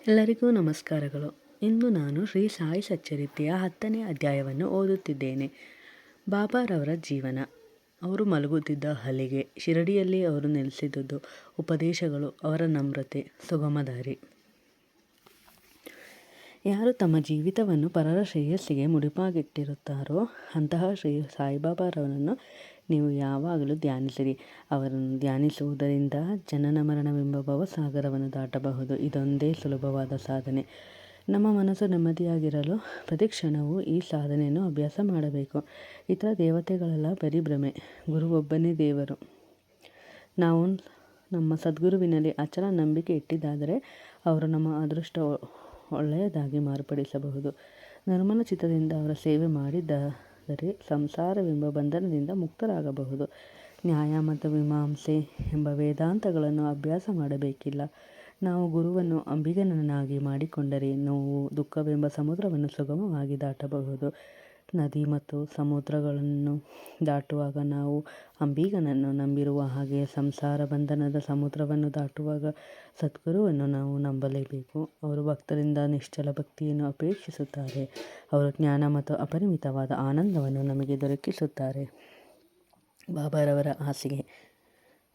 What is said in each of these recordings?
ಎಲ್ಲರಿಗೂ ನಮಸ್ಕಾರಗಳು. ಇಂದು ನಾನು ಶ್ರೀ ಸಾಯಿ ಸಚ್ಚರಿತ್ರೆಯ 10ನೇ ಅಧ್ಯಾಯವನ್ನು ಓದುತ್ತಿದ್ದೇನೆ. ಬಾಬಾರವರ ಜೀವನ. ಅವರು ಮಲಗುತ್ತಿದ್ದ ಹಲಿಗೆ, ಶಿರಡಿಯಲ್ಲಿ ಅವರು ನೆಲೆಸಿದ್ದುದು, ಉಪದೇಶಗಳು, ಅವರ ನಮ್ರತೆ, ಸುಗಮ ದಾರಿ. ಯಾರು ತಮ್ಮ ಜೀವಿತವನ್ನು ಪರರ ಶ್ರೇಯಸ್ಸಿಗೆ ಮುಡಿಪಾಗಿಟ್ಟಿರುತ್ತಾರೋ ಅಂತಹ ಶ್ರೀ ಸಾಯಿಬಾಬಾರವರನ್ನು ನೀವು ಯಾವಾಗಲೂ ಧ್ಯಾನಿಸಿರಿ. ಅವರನ್ನು ಧ್ಯಾನಿಸುವುದರಿಂದ ಜನನ ಮರಣವೆಂಬ ಭವಸಾಗರವನ್ನು ದಾಟಬಹುದು. ಇದೊಂದೇ ಸುಲಭವಾದ ಸಾಧನೆ. ನಮ್ಮ ಮನಸ್ಸು ನೆಮ್ಮದಿಯಾಗಿರಲು ಪ್ರತಿಕ್ಷಣವೂ ಈ ಸಾಧನೆಯನ್ನು ಅಭ್ಯಾಸ ಮಾಡಬೇಕು. ಇತರ ದೇವತೆಗಳೆಲ್ಲ ಬರೀ ಭ್ರಮೆ. ಗುರು ಒಬ್ಬನೇ ದೇವರು. ನಾವು ನಮ್ಮ ಸದ್ಗುರುವಿನಲ್ಲಿ ಅಚಲ ನಂಬಿಕೆ ಇಟ್ಟಿದ್ದಾದರೆ ಅವರು ನಮ್ಮ ಅದೃಷ್ಟ ಒಳ್ಳೆಯದಾಗಿ ಮಾರ್ಪಡಿಸಬಹುದು. ನಿರ್ಮಲ ಚಿತ್ತದಿಂದ ಅವರ ಸೇವೆ ಮಾಡಿದರೆ ಸಂಸಾರವೆಂಬ ಬಂಧನದಿಂದ ಮುಕ್ತರಾಗಬಹುದು. ನ್ಯಾಯ ಮತ್ತು ಮೀಮಾಂಸೆ ಎಂಬ ವೇದಾಂತಗಳನ್ನು ಅಭ್ಯಾಸ ಮಾಡಬೇಕಿಲ್ಲ. ನಾವು ಗುರುವನ್ನು ಅಂಬಿಗನನ್ನಾಗಿ ಮಾಡಿಕೊಂಡರೆ ನೋವು, ದುಃಖವೆಂಬ ಸಮುದ್ರವನ್ನು ಸುಗಮವಾಗಿ ದಾಟಬಹುದು. ನದಿ ಮತ್ತು ಸಮುದ್ರಗಳನ್ನು ದಾಟುವಾಗ ನಾವು ಅಂಬಿಗನನ್ನು ನಂಬಿರುವ ಹಾಗೆ ಸಂಸಾರ ಬಂಧನದ ಸಮುದ್ರವನ್ನು ದಾಟುವಾಗ ಸದ್ಗುರುವನ್ನು ನಾವು ನಂಬಲೇಬೇಕು. ಅವರು ಭಕ್ತರಿಂದ ನಿಶ್ಚಲ ಭಕ್ತಿಯನ್ನು ಅಪೇಕ್ಷಿಸುತ್ತಾರೆ. ಅವರು ಜ್ಞಾನ ಮತ್ತು ಅಪರಿಮಿತವಾದ ಆನಂದವನ್ನು ನಮಗೆ ದೊರಕಿಸುತ್ತಾರೆ. ಬಾಬಾರವರ ಹಾಸಿಗೆ.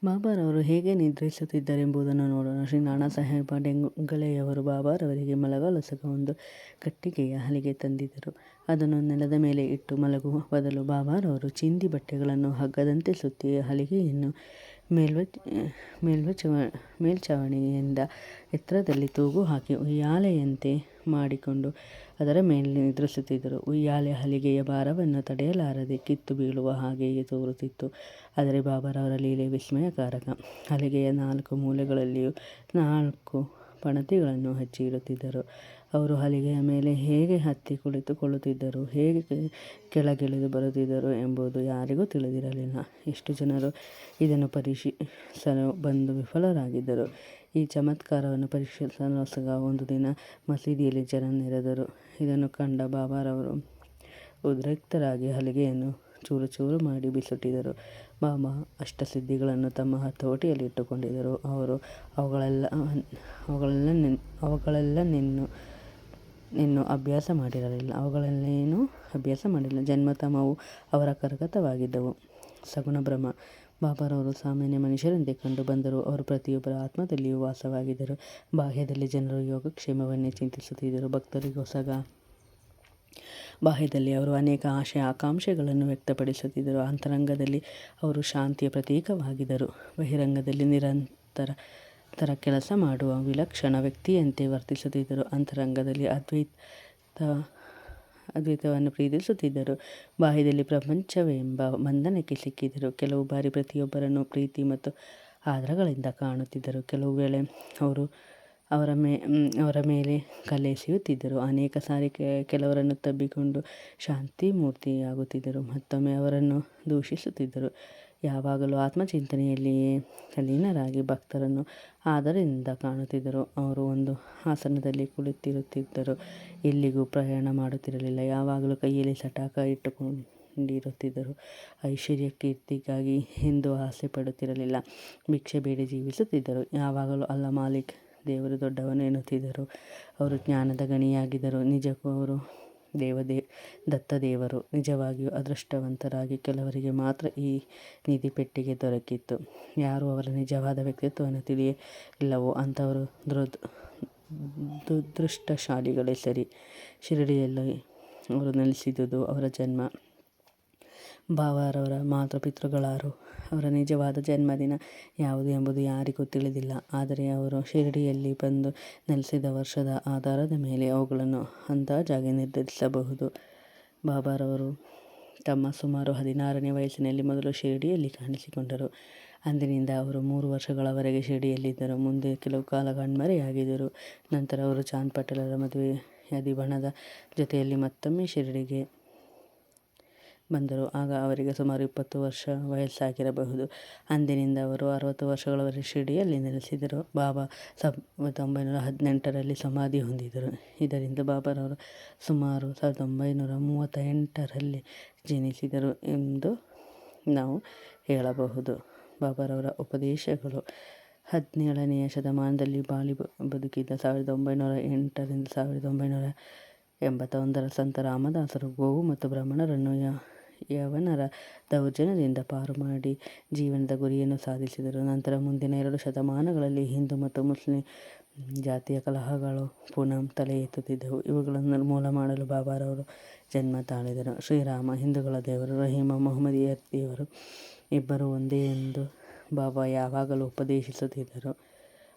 ಬಾಬಾರವರು ಹೇಗೆ ನಿದ್ರಿಸುತ್ತಿದ್ದರೆಂಬುದನ್ನು ನೋಡೋಣ. ಶ್ರೀ ನಾನಾ ಸಾಹೇಬ ಡೆಂಗಳೆಯವರು ಬಾಬಾರವರಿಗೆ ಮಲಗಲು ಒಂದು ಕಟ್ಟಿಗೆಯ ಹಲಿಗೆ ತಂದಿದ್ದರು. ಅದನ್ನು ನೆಲದ ಮೇಲೆ ಇಟ್ಟು ಮಲಗುವ ಬದಲು ಬಾಬಾರವರು ಚಿಂದಿ ಬಟ್ಟೆಗಳನ್ನು ಹಗ್ಗದಂತೆ ಸುತ್ತಿ ಹಲಿಗೆಯನ್ನು ಮೇಲ್ಛಾವಣಿಯಿಂದ ಎತ್ತರದಲ್ಲಿ ತೂಗು ಹಾಕಿ ಉಯ್ಯಾಲೆಯಂತೆ ಮಾಡಿಕೊಂಡು ಅದರ ಮೇಲೆ ನಿದ್ರಿಸುತ್ತಿದ್ದರು. ಉಯ್ಯಾಲೆ ಹಲಿಗೆಯ ಭಾರವನ್ನು ತಡೆಯಲಾರದೆ ಕಿತ್ತು ಬೀಳುವ ಹಾಗೆಯೇ ತೋರುತ್ತಿತ್ತು. ಆದರೆ ಬಾಬಾರವರ ಲೀಲೆ ವಿಸ್ಮಯಕಾರಕ. ಹಲಿಗೆಯ 4 ಮೂಲೆಗಳಲ್ಲಿಯೂ 4 ಪಣತಿಗಳನ್ನು ಹಚ್ಚಿ ಇಡುತ್ತಿದ್ದರು. ಅವರು ಹಲಿಗೆಯ ಮೇಲೆ ಹೇಗೆ ಹತ್ತಿ ಕುಳಿತುಕೊಳ್ಳುತ್ತಿದ್ದರು, ಹೇಗೆ ಕೆಳಗಿಳಿದು ಬರುತ್ತಿದ್ದರು ಎಂಬುದು ಯಾರಿಗೂ ತಿಳಿದಿರಲಿಲ್ಲ. ಎಷ್ಟು ಜನರು ಇದನ್ನು ಪರೀಕ್ಷಿಸಲು ಬಂದು ವಿಫಲರಾಗಿದ್ದರು. ಈ ಚಮತ್ಕಾರವನ್ನು ಪರೀಕ್ಷಿಸಲೋಸ್ಕರ ಒಂದು ದಿನ ಮಸೀದಿಯಲ್ಲಿ ಜನ ನೆರೆದರು. ಇದನ್ನು ಕಂಡ ಬಾಬಾರವರು ಉದ್ರಿಕ್ತರಾಗಿ ಹಲಿಗೆಯನ್ನು ಚೂರು ಚೂರು ಮಾಡಿ ಬಿಸುಟಿದರು. ಬಾಬಾ ಅಷ್ಟಸಿದ್ಧಿಗಳನ್ನು ತಮ್ಮ ಹತೋಟಿಯಲ್ಲಿ ಇಟ್ಟುಕೊಂಡಿದ್ದರು. ಅವರು ಅವುಗಳನ್ನೇನು ಅಭ್ಯಾಸ ಮಾಡಿರಲಿಲ್ಲ. ಜನ್ಮತಮವು ಅವರ ಕರಗತವಾಗಿದ್ದವು. ಸಗುಣ ಬ್ರಹ್ಮ. ಬಾಬಾರವರು ಸಾಮಾನ್ಯ ಮನುಷ್ಯರಂತೆ ಕಂಡು ಬಂದರು. ಅವರು ಪ್ರತಿಯೊಬ್ಬರ ಆತ್ಮದಲ್ಲಿಯೂ ವಾಸವಾಗಿದ್ದರು. ಬಾಹ್ಯದಲ್ಲಿ ಜನರು ಯೋಗಕ್ಷೇಮವನ್ನೇ ಚಿಂತಿಸುತ್ತಿದ್ದರು. ಭಕ್ತರಿಗೋಸ್ಕರ ಬಾಹ್ಯದಲ್ಲಿ ಅವರು ಅನೇಕ ಆಶೆ ಆಕಾಂಕ್ಷೆಗಳನ್ನು ವ್ಯಕ್ತಪಡಿಸುತ್ತಿದ್ದರು. ಅಂತರಂಗದಲ್ಲಿ ಅವರು ಶಾಂತಿಯ ಪ್ರತೀಕವಾಗಿದ್ದರು. ಬಹಿರಂಗದಲ್ಲಿ ನಿರಂತರ ಕೆಲಸ ಮಾಡುವ ವಿಲಕ್ಷಣ ವ್ಯಕ್ತಿಯಂತೆ ವರ್ತಿಸುತ್ತಿದ್ದರು. ಅಂತರಂಗದಲ್ಲಿ ಅದ್ವೈತವನ್ನು ಪ್ರೀತಿಸುತ್ತಿದ್ದರು. ಬಾಹ್ಯದಲ್ಲಿ ಪ್ರಪಂಚವೆಂಬ ಬಂಧನಕ್ಕೆ ಸಿಕ್ಕಿದ್ದರು. ಕೆಲವು ಬಾರಿ ಪ್ರತಿಯೊಬ್ಬರನ್ನು ಪ್ರೀತಿ ಮತ್ತು ಆದರಗಳಿಂದ ಕಾಣುತ್ತಿದ್ದರು. ಕೆಲವು ವೇಳೆ ಅವರ ಮೇಲೆ ಕಲ್ಲೆಸೆಯುತ್ತಿದ್ದರು. ಅನೇಕ ಸಾರಿ ಕೆಲವರನ್ನು ತಬ್ಬಿಕೊಂಡು ಶಾಂತಿಮೂರ್ತಿಯಾಗುತ್ತಿದ್ದರು. ಮತ್ತೊಮ್ಮೆ ಅವರನ್ನು ದೂಷಿಸುತ್ತಿದ್ದರು. ಯಾವಾಗಲೂ ಆತ್ಮಚಿಂತನೆಯಲ್ಲಿಯೇ ತಲ್ಲೀನರಾಗಿ ಭಕ್ತರನ್ನು ಆದರದಿಂದ ಕಾಣುತ್ತಿದ್ದರು. ಅವರು ಒಂದು ಆಸನದಲ್ಲಿ ಕುಳಿತಿರುತ್ತಿದ್ದರು. ಎಲ್ಲಿಗೂ ಪ್ರಯಾಣ ಮಾಡುತ್ತಿರಲಿಲ್ಲ. ಯಾವಾಗಲೂ ಕೈಯಲ್ಲಿ ಸಟಾಕ ಇಟ್ಟುಕೊಂಡಿರುತ್ತಿದ್ದರು. ಐಶ್ವರ್ಯ ಕೀರ್ತಿಗಾಗಿ ಎಂದೂ ಆಸೆ ಪಡುತ್ತಿರಲಿಲ್ಲ. ಭಿಕ್ಷೆ ಬೇಡಿ ಜೀವಿಸುತ್ತಿದ್ದರು. ಯಾವಾಗಲೂ ಅಲ್ಲಾ ಮಾಲಿಕ್, ದೇವರು ದೊಡ್ಡವನು ಎನ್ನುತ್ತಿದ್ದರು. ಅವರು ಜ್ಞಾನದ ಗಣಿಯಾಗಿದ್ದರು. ನಿಜಕ್ಕೂ ಅವರು ದತ್ತದೇವರು. ನಿಜವಾಗಿಯೂ ಅದೃಷ್ಟವಂತರಾಗಿ ಕೆಲವರಿಗೆ ಮಾತ್ರ ಈ ನಿಧಿ ಪೆಟ್ಟಿಗೆ ದೊರಕಿತ್ತು. ಯಾರು ಅವರ ನಿಜವಾದ ವ್ಯಕ್ತಿತ್ವವನ್ನು ತಿಳಿಯಲಿಲ್ಲವೋ ಅಂಥವರು ದುರದೃಷ್ಟಶಾಲಿಗಳೇ ಸರಿ. ಶಿರಡಿಯಲ್ಲಿ ಅವರು ನೆಲೆಸಿದ್ದುದು, ಅವರ ಜನ್ಮ, ಬಾಬಾರವರ ಮಾತಾಪಿತೃಗಳಾರು, ಅವರ ನಿಜವಾದ ಜನ್ಮದಿನ ಯಾವುದು ಎಂಬುದು ಯಾರಿಗೂ ತಿಳಿದಿಲ್ಲ. ಆದರೆ ಅವರು ಶಿರಡಿಯಲ್ಲಿ ಬಂದು ನೆಲೆಸಿದ ವರ್ಷದ ಆಧಾರದ ಮೇಲೆ ಅವುಗಳನ್ನು ಅಂದಾಜಾಗಿ ನಿರ್ಧರಿಸಬಹುದು. ಬಾಬಾರವರು ತಮ್ಮ ಸುಮಾರು 16ನೇ ವಯಸ್ಸಿನಲ್ಲಿ ಮೊದಲು ಶಿರಡಿಯಲ್ಲಿ ಕಾಣಿಸಿಕೊಂಡರು. ಅಂದಿನಿಂದ ಅವರು 3 ವರ್ಷಗಳವರೆಗೆ ಶಿರಡಿಯಲ್ಲಿದ್ದರು. ಮುಂದೆ ಕೆಲವು ಕಾಲ ಕಣ್ಮರೆಯಾಗಿದ್ದರು. ನಂತರ ಅವರು ಚಾಂದ್ ಪಟೇಲರ ಮದುವೆಯಾದಿ ಬಣದ ಜೊತೆಯಲ್ಲಿ ಮತ್ತೊಮ್ಮೆ ಶಿರಡಿಗೆ ಬಂದರು. ಆಗ ಅವರಿಗೆ ಸುಮಾರು 20 ವರ್ಷ ವಯಸ್ಸಾಗಿರಬಹುದು. ಅಂದಿನಿಂದ ಅವರು 60 ವರ್ಷಗಳವರೆಗೆ ಶಿರಡಿಯಲ್ಲಿ ನೆಲೆಸಿದರು. ಬಾಬಾ 1918ರಲ್ಲಿ ಸಮಾಧಿ ಹೊಂದಿದರು. ಇದರಿಂದ ಬಾಬಾರವರು ಸುಮಾರು 1938ರಲ್ಲಿ ಜನಿಸಿದರು ಎಂದು ನಾವು ಹೇಳಬಹುದು. ಬಾಬಾರವರ ಉಪದೇಶಗಳು. 17ನೇ ಶತಮಾನದಲ್ಲಿ ಬಾಳಿ ಬದುಕಿದ 1908ರಿಂದ 1981 ಸಂತ ರಾಮದಾಸರು ಗೋವು ಮತ್ತು ಬ್ರಾಹ್ಮಣರನ್ನು ಯವನರ ದೌರ್ಜನ್ಯದಿಂದ ಪಾರು ಮಾಡಿ ಜೀವನದ ಗುರಿಯನ್ನು ಸಾಧಿಸಿದರು. ನಂತರ ಮುಂದಿನ 2 ಶತಮಾನಗಳಲ್ಲಿ ಹಿಂದೂ ಮತ್ತು ಮುಸ್ಲಿಂ ಜಾತಿಯ ಕಲಹಗಳು ಪುನಃ ತಲೆ ಎತ್ತುತ್ತಿದ್ದವು. ಇವುಗಳನ್ನು ನಿರ್ಮೂಲ ಮಾಡಲು ಬಾಬಾರವರು ಜನ್ಮ ತಾಳಿದರು. ಶ್ರೀರಾಮ ಹಿಂದೂಗಳ ದೇವರು, ರಹೀಮ ಮೊಹಮ್ಮದೀಯರ ದೇವರು ಇಬ್ಬರೂ ಒಂದೇ ಎಂದು ಬಾಬಾ ಯಾವಾಗಲೂ ಉಪದೇಶಿಸುತ್ತಿದ್ದರು.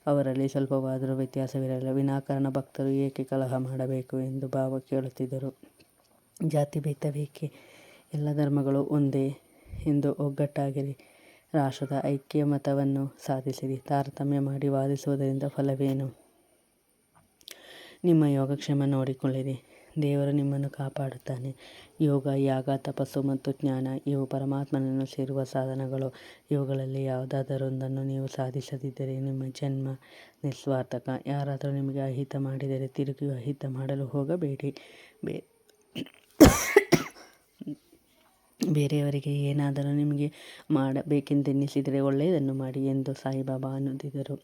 ಅವರಲ್ಲಿ ಸ್ವಲ್ಪವಾದರೂ ವ್ಯತ್ಯಾಸವಿರಲಿಲ್ಲ. ವಿನಾಕಾರಣ ಭಕ್ತರು ಏಕೆ ಕಲಹ ಮಾಡಬೇಕು ಎಂದು ಬಾಬಾ ಕೇಳುತ್ತಿದ್ದರು. ಜಾತಿ ಭೇದಬೇಕೆ, ಎಲ್ಲ ಧರ್ಮಗಳು ಒಂದೇ ಎಂದು ಒಗ್ಗಟ್ಟಾಗಿರಿ, ರಾಷ್ಟ್ರದ ಐಕ್ಯಮತವನ್ನು ಸಾಧಿಸಿರಿ. ತಾರತಮ್ಯ ಮಾಡಿ ವಾದಿಸುವುದರಿಂದ ಫಲವೇನು? ನಿಮ್ಮ ಯೋಗಕ್ಷೇಮ ನೋಡಿಕೊಳ್ಳಿರಿ, ದೇವರು ನಿಮ್ಮನ್ನು ಕಾಪಾಡುತ್ತಾನೆ. ಯೋಗ, ಯಾಗ, ತಪಸ್ಸು ಮತ್ತು ಜ್ಞಾನ ಇವು ಪರಮಾತ್ಮನನ್ನು ಸೇರುವ ಸಾಧನಗಳು. ಇವುಗಳಲ್ಲಿ ಯಾವುದಾದರೊಂದನ್ನು ನೀವು ಸಾಧಿಸದಿದ್ದರೆ ನಿಮ್ಮ ಜನ್ಮ ನಿಸ್ಸಾರ್ಥಕ. ಯಾರಾದರೂ ನಿಮಗೆ ಅಹಿತ ಮಾಡಿದರೆ ತಿರುಗಿಯೂ ಅಹಿತ ಮಾಡಲು ಹೋಗಬೇಡಿ. ಬೇರೆಯವರಿಗೆ ಏನಾದರೂ ನಿಮಗೆ ಮಾಡಬೇಕೆಂದೆನ್ನಿಸಿದರೆ ಒಳ್ಳೆಯದನ್ನು ಮಾಡಿ ಎಂದು ಸಾಯಿಬಾಬಾ ಅನ್ನುತ್ತಿದ್ದರು.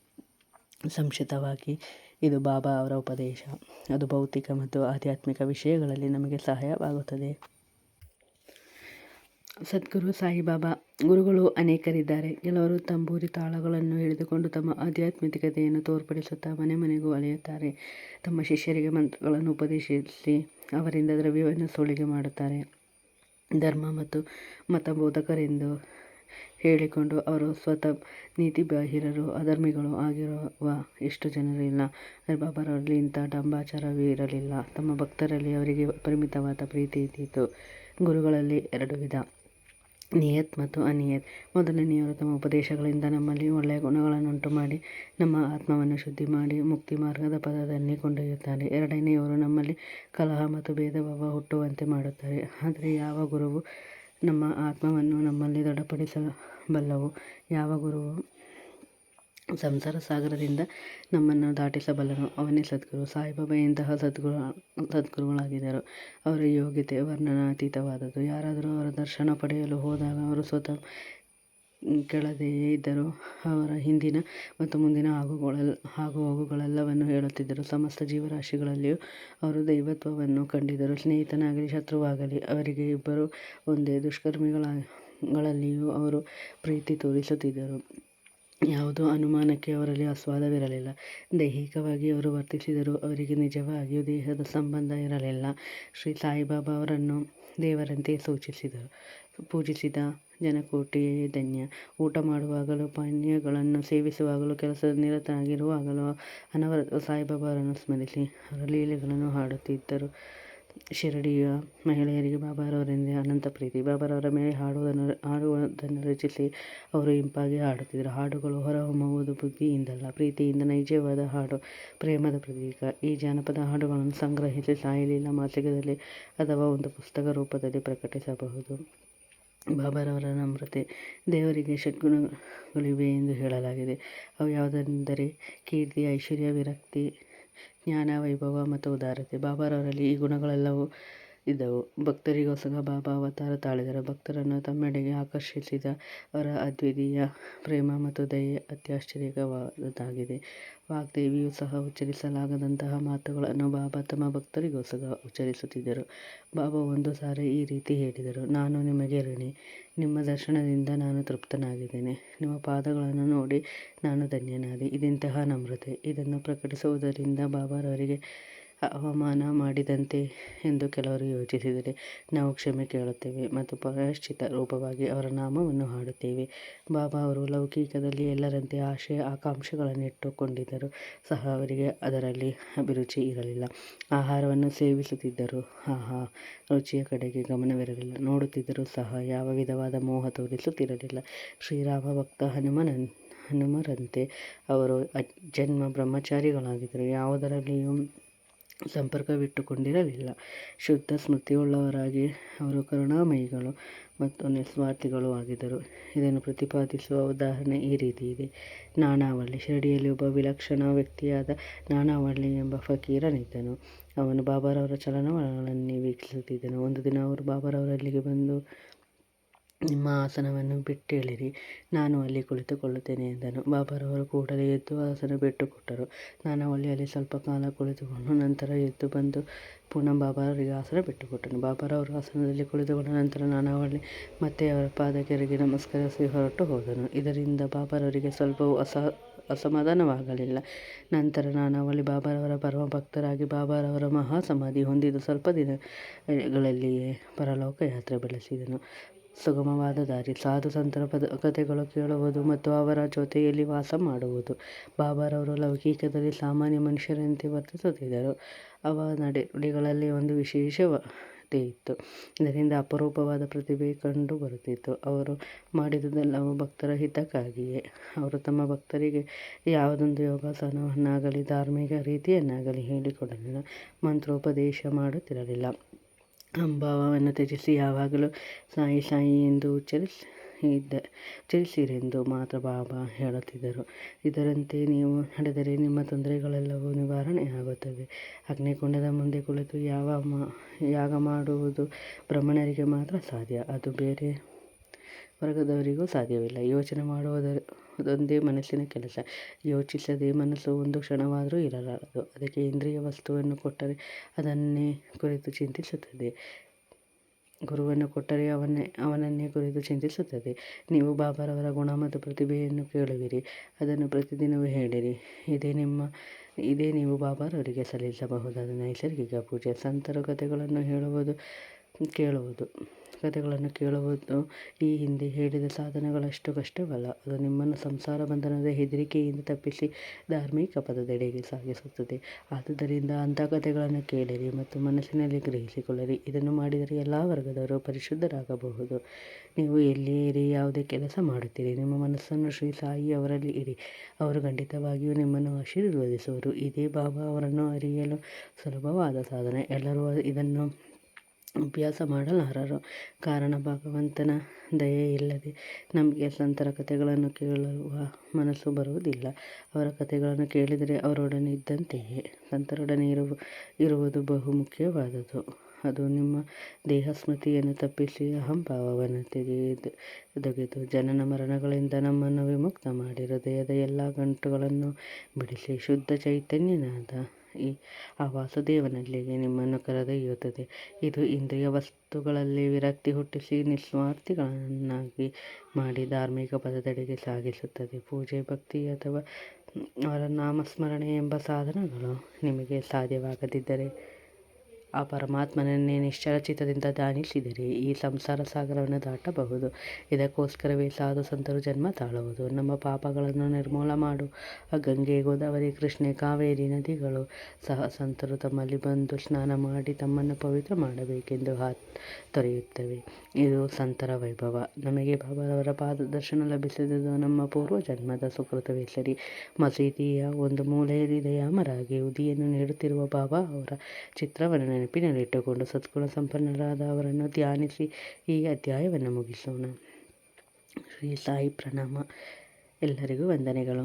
ಸಂಕ್ಷಿಪ್ತವಾಗಿ ಇದು ಬಾಬಾ ಅವರ ಉಪದೇಶ. ಅದು ಭೌತಿಕ ಮತ್ತು ಆಧ್ಯಾತ್ಮಿಕ ವಿಷಯಗಳಲ್ಲಿ ನಮಗೆ ಸಹಾಯವಾಗುತ್ತದೆ. ಸದ್ಗುರು ಸಾಯಿಬಾಬಾ ಗುರುಗಳು ಅನೇಕರಿದ್ದಾರೆ. ಕೆಲವರು ತಂಬೂರಿ ತಾಳಗಳನ್ನು ಹಿಡಿದುಕೊಂಡು ತಮ್ಮ ಆಧ್ಯಾತ್ಮಿಕತೆಯನ್ನು ತೋರ್ಪಡಿಸುತ್ತಾ ಮನೆ ಮನೆಗೂ ಅಲೆಯುತ್ತಾರೆ. ತಮ್ಮ ಶಿಷ್ಯರಿಗೆ ಮಂತ್ರಗಳನ್ನು ಉಪದೇಶಿಸಿ ಅವರಿಂದ ದ್ರವ್ಯವನ್ನು ಸುಲಿಗೆ ಮಾಡುತ್ತಾರೆ. ಧರ್ಮ ಮತ್ತು ಮತಬೋಧಕರೆಂದು ಹೇಳಿಕೊಂಡು ಅವರು ಸ್ವತಃ ನೀತಿಬಾಹಿರರು, ಅಧರ್ಮಿಗಳು ಆಗಿರುವ ಎಷ್ಟು ಜನರು ಇಲ್ಲ. ಬಾಬಾರವರಲ್ಲಿ ಇಂಥ ಡಂಬಾಚಾರವಿರಲಿಲ್ಲ. ತಮ್ಮ ಭಕ್ತರಲ್ಲಿ ಅವರಿಗೆ ಪರಿಮಿತವಾದ ಪ್ರೀತಿ ಇದ್ದಿತು. ಗುರುಗಳಲ್ಲಿ 2 ವಿಧ, ನಿಯತ್ ಮತ್ತು ಅನಿಯತ್. ಮೊದಲನೆಯವರು ತಮ್ಮ ಉಪದೇಶಗಳಿಂದ ನಮ್ಮಲ್ಲಿ ಒಳ್ಳೆಯ ಗುಣಗಳನ್ನುಂಟು ಮಾಡಿ ನಮ್ಮ ಆತ್ಮವನ್ನು ಶುದ್ಧಿ ಮಾಡಿ ಮುಕ್ತಿ ಮಾರ್ಗದ ಪದದಲ್ಲಿ ಕೊಂಡೊಯ್ಯುತ್ತಾರೆ. ಎರಡನೆಯವರು ನಮ್ಮಲ್ಲಿ ಕಲಹ ಮತ್ತು ಭೇದ ಭಾವ ಹುಟ್ಟುವಂತೆ ಮಾಡುತ್ತಾರೆ. ಆದರೆ ಯಾವ ಗುರುವು ನಮ್ಮ ಆತ್ಮವನ್ನು ನಮ್ಮಲ್ಲಿ ದೃಢಪಡಿಸಬಲ್ಲವು? ಯಾವ ಗುರುವು ಸಂಸಾರ ಸಾಗರದಿಂದ ನಮ್ಮನ್ನು ದಾಟಿಸಬಲ್ಲನು? ಅವನೇ ಸದ್ಗುರು. ಸಾಯಿಬಾಬಾ ಇಂತಹ ಸದ್ಗುರುಗಳಾಗಿದ್ದರು. ಅವರ ಯೋಗ್ಯತೆ ವರ್ಣನಾತೀತವಾದದ್ದು. ಯಾರಾದರೂ ಅವರ ದರ್ಶನ ಪಡೆಯಲು ಹೋದಾಗ ಅವರು ಸ್ವತಃ ಕೇಳದೆಯೇ ಇದ್ದರೂ ಅವರ ಹಿಂದಿನ ಮತ್ತು ಮುಂದಿನ ಆಗುಹೋಗುಗಳೆಲ್ಲವನ್ನೂ ಹೇಳುತ್ತಿದ್ದರು. ಸಮಸ್ತ ಜೀವರಾಶಿಗಳಲ್ಲಿಯೂ ಅವರು ದೈವತ್ವವನ್ನು ಕಂಡಿದ್ದರು. ಸ್ನೇಹಿತನಾಗಲಿ ಶತ್ರುವಾಗಲಿ ಅವರಿಗೆ ಇಬ್ಬರೂ ಒಂದೇ. ದುಷ್ಕರ್ಮಿಗಳಲ್ಲಿಯೂ ಅವರು ಪ್ರೀತಿ ತೋರಿಸುತ್ತಿದ್ದರು. ಯಾವುದೋ ಅನುಮಾನಕ್ಕೆ ಅವರಲ್ಲಿ ಆಸ್ಪದವಿರಲಿಲ್ಲ. ದೈಹಿಕವಾಗಿ ಅವರು ವರ್ತಿಸಿದರೂ ಅವರಿಗೆ ನಿಜವಾಗಿಯೂ ದೇಹದ ಸಂಬಂಧ ಇರಲಿಲ್ಲ. ಶ್ರೀ ಸಾಯಿಬಾಬಾ ಅವರನ್ನು ದೇವರಂತೆ ಪೂಜಿಸಿದ ಜನಕೋಟಿಯೇ ಧನ್ಯ. ಊಟ ಮಾಡುವಾಗಲೂ, ಪಾನೀಯಗಳನ್ನು ಸೇವಿಸುವಾಗಲೂ, ಕೆಲಸದಲ್ಲಿ ನಿರತರಾಗಿರುವಾಗಲೂ ಅನವರತ ಸಾಯಿಬಾಬಾ ಅವರನ್ನು ಸ್ಮರಿಸಿ ಅವರ ಲೀಲೆಗಳನ್ನು ಹಾಡುತ್ತಿದ್ದರು. ಶಿರಡಿಯ ಮಹಿಳೆಯರಿಗೆ ಬಾಬಾರವರೆಂದರೆ ಅನಂತ ಪ್ರೀತಿ. ಬಾಬಾರವರ ಮೇಲೆ ಹಾಡುಗಳನ್ನು ರಚಿಸಿ ಅವರು ಇಂಪಾಗಿ ಹಾಡುತ್ತಿದ್ದರು. ಹಾಡುಗಳು ಹೊರಹೊಮ್ಮುವುದು ಬುದ್ಧಿಯಿಂದಲ್ಲ, ಪ್ರೀತಿಯಿಂದ. ನೈಜವಾದ ಹಾಡು ಪ್ರೇಮದ ಪ್ರತೀಕ. ಈ ಜಾನಪದ ಹಾಡುಗಳನ್ನು ಸಂಗ್ರಹಿಸಿ ಸಾಯಿಲೀಲಾ ಮಾಸಿಕದಲ್ಲಿ ಅಥವಾ ಒಂದು ಪುಸ್ತಕ ರೂಪದಲ್ಲಿ ಪ್ರಕಟಿಸಬಹುದು. ಬಾಬಾರವರ ನಮ್ರತೆ. ದೇವರಿಗೆ ಷಡ್ಗುಣಗಳಿವೆ ಎಂದು ಹೇಳಲಾಗಿದೆ. ಅವು ಯಾವುದೆಂದರೆ ಕೀರ್ತಿ, ಐಶ್ವರ್ಯ, ವಿರಕ್ತಿ, ಜ್ಞಾನ, ವೈಭವ ಮತ್ತು ಉದಾರತೆ. ಬಾಬಾರವರಲ್ಲಿ ಈ ಗುಣಗಳೆಲ್ಲವೂ ಇದ್ದವು. ಭಕ್ತರಿಗೋಸ್ಕರ ಬಾಬಾ ಅವತಾರ ತಾಳಿದರು. ಭಕ್ತರನ್ನು ತಮ್ಮೆಡೆಗೆ ಆಕರ್ಷಿಸಿದ ಅವರ ಅದ್ವಿತೀಯ ಪ್ರೇಮ ಮತ್ತು ದಯೆ ಅತ್ಯಾಶ್ಚರ್ಯವಾದುದಾಗಿದೆ. ವಾಗ್ದೇವಿಯೂ ಸಹ ಉಚ್ಚರಿಸಲಾಗದಂತಹ ಮಾತುಗಳನ್ನು ಬಾಬಾ ತಮ್ಮ ಭಕ್ತರಿಗೋಸ್ಕರ ಉಚ್ಚರಿಸುತ್ತಿದ್ದರು. ಬಾಬಾ ಒಂದು ಸಾರಿ ಈ ರೀತಿ ಹೇಳಿದರು: ನಾನು ನಿಮಗೆ ಋಣಿ. ನಿಮ್ಮ ದರ್ಶನದಿಂದ ನಾನು ತೃಪ್ತನಾಗಿದ್ದೇನೆ. ನಿಮ್ಮ ಪಾದಗಳನ್ನು ನೋಡಿ ನಾನು ಧನ್ಯನಾದೆ. ಇದೆಂತಹ ನಮ್ರತೆ! ಇದನ್ನು ಪ್ರಕಟಿಸುವುದರಿಂದ ಬಾಬಾರವರಿಗೆ ಅವಮಾನ ಮಾಡಿದಂತೆ ಎಂದು ಕೆಲವರು ಯೋಚಿಸಿದರೆ ನಾವು ಕ್ಷಮೆ ಕೇಳುತ್ತೇವೆ ಮತ್ತು ಪ್ರಾಯಶ್ಚಿತ್ತ ರೂಪವಾಗಿ ಅವರ ನಾಮವನ್ನು ಹಾಡುತ್ತೇವೆ. ಬಾಬಾ ಅವರು ಲೌಕಿಕದಲ್ಲಿ ಎಲ್ಲರಂತೆ ಆಶೆ ಆಕಾಂಕ್ಷೆಗಳನ್ನಿಟ್ಟುಕೊಂಡಿದ್ದರೂ ಸಹ ಅವರಿಗೆ ಅದರಲ್ಲಿ ಅಭಿರುಚಿ ಇರಲಿಲ್ಲ. ಆಹಾರವನ್ನು ಸೇವಿಸುತ್ತಿದ್ದರೂ ರುಚಿಯ ಕಡೆಗೆ ಗಮನವಿರಲಿಲ್ಲ. ನೋಡುತ್ತಿದ್ದರೂ ಸಹ ಯಾವ ವಿಧವಾದ ಮೋಹ ತೋರಿಸುತ್ತಿರಲಿಲ್ಲ. ಶ್ರೀರಾಮ ಭಕ್ತ ಹನುಮರಂತೆ ಅವರು ಅಜನ್ಮ ಬ್ರಹ್ಮಚಾರಿಗಳಾಗಿದ್ದರು. ಯಾವುದರಲ್ಲಿಯೂ ಸಂಪರ್ಕವಿಟ್ಟುಕೊಂಡಿರಲಿಲ್ಲ. ಶುದ್ಧ ಸ್ಮೃತಿಯುಳ್ಳವರಾಗಿ ಅವರು ಕರುಣಾಮಯಿಗಳು ಮತ್ತು ನಿಸ್ವಾರ್ಥಿಗಳೂ ಆಗಿದ್ದರು. ಇದನ್ನು ಪ್ರತಿಪಾದಿಸುವ ಉದಾಹರಣೆ ಈ ರೀತಿ ಇದೆ. ನಾನಾವಳಿ. ಶಿರಡಿಯಲ್ಲಿ ಒಬ್ಬ ವಿಲಕ್ಷಣ ವ್ಯಕ್ತಿಯಾದ ನಾನಾವಳಿ ಎಂಬ ಫಕೀರನಿದ್ದನು. ಅವನು ಬಾಬಾರವರ ಚಲನವಲನಗಳನ್ನೇ ವೀಕ್ಷಿಸುತ್ತಿದ್ದನು. ಒಂದು ದಿನ ಅವರು ಬಾಬಾರವರಲ್ಲಿಗೆ ಬಂದು ನಿಮ್ಮ ಆಸನವನ್ನು ಬಿಟ್ಟೇಳಿರಿ, ನಾನು ಅಲ್ಲಿ ಕುಳಿತುಕೊಳ್ಳುತ್ತೇನೆ ಎಂದನು. ಬಾಬಾರವರು ಕೂಡಲೇ ಎದ್ದು ಆಸನ ಬಿಟ್ಟುಕೊಟ್ಟರು. ನಾನಾವಳಿ ಅಲ್ಲಿ ಸ್ವಲ್ಪ ಕಾಲ ಕುಳಿತುಕೊಂಡು ನಂತರ ಎದ್ದು ಬಂದು ಪುನಃ ಬಾಬಾರವರಿಗೆ ಆಸನ ಬಿಟ್ಟುಕೊಟ್ಟನು. ಬಾಬಾರವರು ಆಸನದಲ್ಲಿ ಕುಳಿತುಕೊಂಡ ನಂತರ ನಾನಾವಳಿ ಮತ್ತೆ ಅವರ ಪಾದಕೆರಗಿ ನಮಸ್ಕರಿಸಿ ಹೊರಟು ಹೋದನು. ಇದರಿಂದ ಬಾಬಾರವರಿಗೆ ಸ್ವಲ್ಪವೂ ಅಸಮಾಧಾನವಾಗಲಿಲ್ಲ. ನಂತರ ನಾನಾವಳಿ ಬಾಬಾರವರ ಪರಮ ಭಕ್ತರಾಗಿ ಬಾಬಾರವರ ಮಹಾ ಸಮಾಧಿ ಹೊಂದಿದ ಸ್ವಲ್ಪ ದಿನಗಳಲ್ಲಿಯೇ ಪರಲೋಕ ಯಾತ್ರೆ ಬೆಳೆಸಿದನು. ಸುಗಮವಾದ ದಾರಿ, ಸಾಧು ಸಂತರ ಕಥೆಗಳು ಕೇಳುವುದು ಮತ್ತು ಅವರ ಜೊತೆಯಲ್ಲಿ ವಾಸ ಮಾಡುವುದು. ಬಾಬಾರವರು ಲೌಕಿಕದಲ್ಲಿ ಸಾಮಾನ್ಯ ಮನುಷ್ಯರಂತೆ ವರ್ತಿಸುತ್ತಿದ್ದರು. ಅವರ ನಡೆನುಡಿಗಳಲ್ಲಿ ಒಂದು ವಿಶೇಷತೆ ಇತ್ತು. ಇದರಿಂದ ಅಪರೂಪವಾದ ಪ್ರತಿಭೆ ಕಂಡು ಬರುತ್ತಿತ್ತು. ಅವರು ಮಾಡಿದುದೆಲ್ಲವೂ ಭಕ್ತರ ಹಿತಕ್ಕಾಗಿಯೇ. ಅವರು ತಮ್ಮ ಭಕ್ತರಿಗೆ ಯಾವುದೊಂದು ಯೋಗಾಸನವನ್ನಾಗಲಿ ಧಾರ್ಮಿಕ ರೀತಿಯನ್ನಾಗಲಿ ಹೇಳಿಕೊಡಲಿಲ್ಲ. ಮಂತ್ರೋಪದೇಶ ಮಾಡುತ್ತಿರಲಿಲ್ಲ. ಅಹಂಭಾವವನ್ನು ತ್ಯಜಿಸಿ ಯಾವಾಗಲೂ ಸಾಯಿ ಸಾಯಿ ಎಂದು ಉಚ್ಚರಿಸಿರೆಂದು ಮಾತ್ರ ಬಾಬಾ ಹೇಳುತ್ತಿದ್ದರು. ಇದರಂತೆ ನೀವು ನಡೆದರೆ ನಿಮ್ಮ ತೊಂದರೆಗಳೆಲ್ಲವೂ ನಿವಾರಣೆಯಾಗುತ್ತವೆ. ಅಗ್ನಿಕುಂಡದ ಮುಂದೆ ಕುಳಿತು ಯಾಗ ಮಾಡುವುದು ಬ್ರಾಹ್ಮಣರಿಗೆ ಮಾತ್ರ ಸಾಧ್ಯ. ಅದು ಬೇರೆ ವರ್ಗದವರಿಗೂ ಸಾಧ್ಯವಿಲ್ಲ. ಯೋಚನೆ ಮಾಡುವುದೊಂದೇ ಮನಸ್ಸಿನ ಕೆಲಸ. ಯೋಚಿಸದೆ ಮನಸ್ಸು ಒಂದು ಕ್ಷಣವಾದರೂ ಇರಲಾರದು. ಅದಕ್ಕೆ ಇಂದ್ರಿಯ ವಸ್ತುವನ್ನು ಕೊಟ್ಟರೆ ಅದನ್ನೇ ಕುರಿತು ಚಿಂತಿಸುತ್ತದೆ. ಗುರುವನ್ನು ಕೊಟ್ಟರೆ ಅವನನ್ನೇ ಕುರಿತು ಚಿಂತಿಸುತ್ತದೆ. ನೀವು ಬಾಬಾರವರ ಗುಣ ಮತ್ತು ಪ್ರತಿಭೆಯನ್ನು ಕೇಳುವಿರಿ. ಅದನ್ನು ಪ್ರತಿದಿನವೂ ಹೇಳಿರಿ. ಇದೇ ನೀವು ಬಾಬಾರವರಿಗೆ ಸಲ್ಲಿಸಬಹುದಾದ ನೈಸರ್ಗಿಕ ಪೂಜೆ. ಸಂತರ ಕಥೆಗಳನ್ನು ಕೇಳುವುದು ಈ ಹಿಂದೆ ಹೇಳಿದ ಸಾಧನಗಳಷ್ಟು ಕಷ್ಟವಲ್ಲ. ಅದು ನಿಮ್ಮನ್ನು ಸಂಸಾರ ಬಂಧನದ ಹೆದರಿಕೆಯಿಂದ ತಪ್ಪಿಸಿ ಧಾರ್ಮಿಕ ಪದದೆಡೆಗೆ ಸಾಗಿಸುತ್ತದೆ. ಆದುದರಿಂದ ಅಂಥ ಕಥೆಗಳನ್ನು ಕೇಳಿರಿ ಮತ್ತು ಮನಸ್ಸಿನಲ್ಲಿ ಗ್ರಹಿಸಿಕೊಳ್ಳಿರಿ. ಇದನ್ನು ಮಾಡಿದರೆ ಎಲ್ಲ ವರ್ಗದವರು ಪರಿಶುದ್ಧರಾಗಬಹುದು. ನೀವು ಎಲ್ಲಿಯೇ ಇರಿ, ಯಾವುದೇ ಕೆಲಸ ಮಾಡುತ್ತೀರಿ, ನಿಮ್ಮ ಮನಸ್ಸನ್ನು ಶ್ರೀ ಸಾಯಿ ಅವರಲ್ಲಿ ಇಡಿ. ಅವರು ಖಂಡಿತವಾಗಿಯೂ ನಿಮ್ಮನ್ನು ಆಶೀರ್ವದಿಸುವರು. ಇದೇ ಬಾಬಾ ಅವರನ್ನು ಅರಿಯಲು ಸುಲಭವಾದ ಸಾಧನ. ಎಲ್ಲರೂ ಇದನ್ನು ಅಭ್ಯಾಸ ಮಾಡಲಾರರು. ಕಾರಣ ಭಗವಂತನ ದಯೆ ಇಲ್ಲದೆ ನಮಗೆ ಸಂತರ ಕಥೆಗಳನ್ನು ಕೇಳುವ ಮನಸ್ಸು ಬರುವುದಿಲ್ಲ. ಅವರ ಕಥೆಗಳನ್ನು ಕೇಳಿದರೆ ಅವರೊಡನೆ ಇದ್ದಂತೆಯೇ. ಸಂತರೊಡನೆ ಇರುವುದು ಬಹು ಮುಖ್ಯವಾದುದು. ಅದು ನಿಮ್ಮ ದೇಹ ಸ್ಮೃತಿಯನ್ನು ತಪ್ಪಿಸಿ ಅಹಂಭಾವವನ್ನು ತೆಗೆದು ಜನನ ಮರಣಗಳಿಂದ ನಮ್ಮನ್ನು ವಿಮುಕ್ತ ಮಾಡಿ ಹೃದಯದ ಎಲ್ಲ ಗಂಟುಗಳನ್ನು ಬಿಡಿಸಿ ಶುದ್ಧ ಚೈತನ್ಯನಾದ ಆ ವಾಸುದೇವನಲ್ಲಿಗೆ ನಿಮ್ಮನ್ನು ಕರೆದೊಯ್ಯುತ್ತದೆ. ಇದು ಇಂದ್ರಿಯ ವಸ್ತುಗಳಲ್ಲಿ ವಿರಕ್ತಿ ಹುಟ್ಟಿಸಿ ನಿಸ್ವಾರ್ಥಿಗಳನ್ನಾಗಿ ಮಾಡಿ ಧಾರ್ಮಿಕ ಪದದೆಡೆಗೆ ಸಾಗಿಸುತ್ತದೆ. ಪೂಜೆ, ಭಕ್ತಿ ಅಥವಾ ಅವರ ನಾಮಸ್ಮರಣೆ ಎಂಬ ಸಾಧನಗಳು ನಿಮಗೆ ಸಾಧ್ಯವಾಗದಿದ್ದರೆ ಆ ಪರಮಾತ್ಮನನ್ನೇ ನಿಶ್ಚಲ ಚಿತ್ತದಿಂದ ಧ್ಯಾನಿಸಿದರೆ ಈ ಸಂಸಾರ ಸಾಗರವನ್ನು ದಾಟಬಹುದು. ಇದಕ್ಕೋಸ್ಕರವೇ ಸಾಧು ಸಂತರು ಜನ್ಮ ತಾಳುವುದು. ನಮ್ಮ ಪಾಪಗಳನ್ನು ನಿರ್ಮೂಲ ಮಾಡುವ ಗಂಗೆ, ಗೋದಾವರಿ, ಕೃಷ್ಣೆ, ಕಾವೇರಿ ನದಿಗಳು ಸಹ ಸಂತರು ತಮ್ಮಲ್ಲಿ ಬಂದು ಸ್ನಾನ ಮಾಡಿ ತಮ್ಮನ್ನು ಪವಿತ್ರ ಮಾಡಬೇಕೆಂದು ತೊರೆಯುತ್ತವೆ. ಇದು ಸಂತರ ವೈಭವ. ನಮಗೆ ಬಾಬಾರವರ ಪಾದದರ್ಶನ ಲಭಿಸಿದುದು ನಮ್ಮ ಪೂರ್ವ ಜನ್ಮದ ಸುಕೃತವೇ ಸರಿ. ಮಸೀದಿಯ ಒಂದು ಮೂಲೆಯಲ್ಲಿ ದಯಾಮರಾಗಿ ಉದಿಯನ್ನು ನೀಡುತ್ತಿರುವ ಬಾಬಾ ಅವರ ಚಿತ್ರವನ್ನು ನೆನಪಿನಲ್ಲಿಟ್ಟುಕೊಂಡು ಸದ್ಗುಣ ಸಂಪನ್ನರಾದ ಅವರನ್ನು ಧ್ಯಾನಿಸಿ ಈ ಅಧ್ಯಾಯವನ್ನು ಮುಗಿಸೋಣ. ಶ್ರೀ ಸಾಯಿ ಪ್ರಣಾಮ. ಎಲ್ಲರಿಗೂ ವಂದನೆಗಳು.